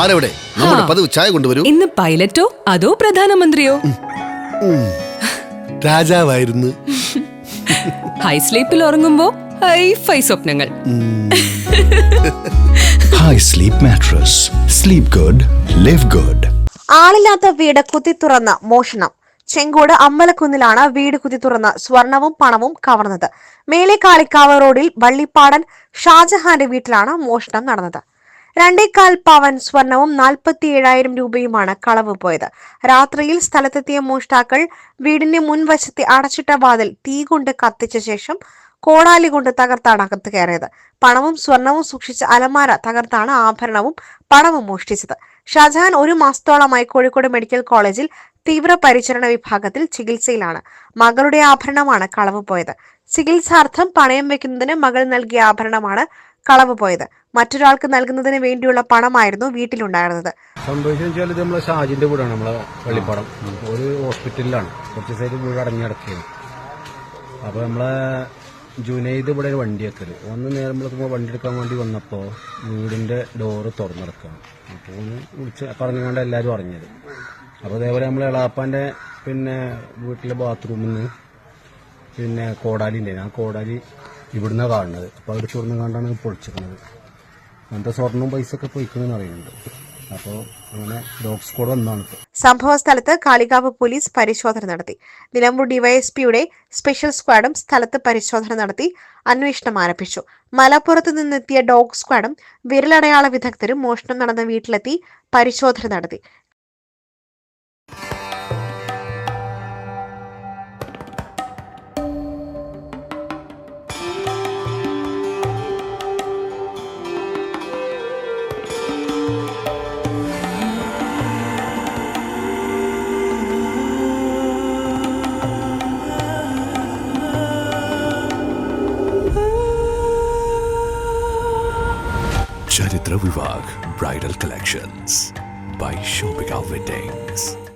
ആരെവിടെ? നമ്മുടെ പതിവ് ചായ കൊണ്ടുവരൂ. ഇന്ന് പൈലറ്റോ അതോ പ്രധാനമന്ത്രിയോ? രാജാവായിരുന്നു. ഹൈ സ്ലീപ്പിൽ ഉറങ്ങുമ്പോ ഹൈ സ്വപ്നങ്ങൾ. High Sleep Mattress. Sleep good, live good. ആളില്ലാത്ത വീട് കുത്തിത്തുറന്ന മോഷണം. ചെങ്കോട് അമ്പലക്കുന്നിലാണ് വീട് കുത്തിത്തുറന്ന് സ്വർണവും പണവും കവർന്നത്. മേലെക്കാളിക്കാവ് റോഡിൽ വള്ളിപ്പാടൻ ഷാജഹാന്റെ വീട്ടിലാണ് മോഷണം നടന്നത്. 2.25 പവൻ സ്വർണവും 47,000 രൂപയുമാണ് കളവ് പോയത്. രാത്രിയിൽ സ്ഥലത്തെത്തിയ മോഷ്ടാക്കൾ വീടിന്റെ മുൻവശത്തെ അടച്ചിട്ട വാതിൽ തീ കൊണ്ട് കത്തിച്ച ശേഷം കോടാലി കൊണ്ട് തകർത്താണ് അകത്ത് കയറിയത്. പണവും സ്വർണവും സൂക്ഷിച്ച അലമാര തകർത്താണ് ആഭരണവും പണവും മോഷ്ടിച്ചത്. ഷാജഹാൻ 1 മാസത്തോളമായി കോഴിക്കോട് മെഡിക്കൽ കോളേജിൽ തീവ്രപരിചരണ വിഭാഗത്തിൽ ചികിത്സയിലാണ്. മകളുടെ ആഭരണമാണ് കളവ് പോയത്. ചികിത്സാർത്ഥം പണയം വെക്കുന്നതിന് മകൾ നൽകിയ ആഭരണമാണ് കളവ് പോയത്. മറ്റൊരാൾക്ക് നൽകുന്നതിന് വേണ്ടിയുള്ള പണമായിരുന്നു വീട്ടിലുണ്ടായിരുന്നത്. സംഭവിച്ചാൽ ഇത് നമ്മളെ ഷാജിന്റെ വീടാണ്, നമ്മളെ വള്ളിപ്പാടം. ഒരു ഹോസ്പിറ്റലിലാണ്, കുറച്ച് സൈഡ് വീട് അടഞ്ഞിടക്കിയത്. അപ്പോൾ നമ്മളെ ജുനൈദ് ഇവിടെ ഒരു വണ്ടി വെക്കൽ ഒന്ന് നേരം വിളിക്കുമ്പോൾ വണ്ടി എടുക്കാൻ വേണ്ടി വന്നപ്പോൾ വീടിൻ്റെ ഡോറ് തുറന്നെടുക്കുകയാണ്. അപ്പോൾ ഒന്ന് വിളിച്ച് പറഞ്ഞുകൊണ്ട് എല്ലാവരും അറിഞ്ഞത്. അപ്പോൾ അതേപോലെ നമ്മൾ എളാപ്പാൻ്റെ വീട്ടിലെ ബാത്റൂമിൽ നിന്ന് കോടാലി ഉണ്ടായിരുന്നു. ആ കോടാലി ഇവിടുന്ന് കാണുന്നത്. അപ്പോൾ അവർ ചുവന്നും കണ്ടാണ് പൊളിച്ചിരിക്കുന്നത്. അങ്ങനത്തെ സ്വർണ്ണവും പൈസ ഒക്കെ പൊയ്ക്കണമെന്ന് അറിയുന്നുണ്ട്. അപ്പോൾ അങ്ങനെ ഡോഗ് സ്ക്വാഡ് വന്നാണ്. സംഭവ സ്ഥലത്ത് കാളികാവ് പോലീസ് പരിശോധന നടത്തി. നിലമ്പൂർ ഡിവൈഎസ്പിയുടെ സ്പെഷ്യൽ സ്ക്വാഡും സ്ഥലത്ത് പരിശോധന നടത്തി അന്വേഷണം ആരംഭിച്ചു. മലപ്പുറത്ത് നിന്നെത്തിയ ഡോഗ് സ്ക്വാഡും വിരലടയാള വിദഗ്ധരും മോഷണം നടന്ന വീട്ടിലെത്തി പരിശോധന നടത്തി. Charitra Vivag Bridal Collections by Shobhika Weddings.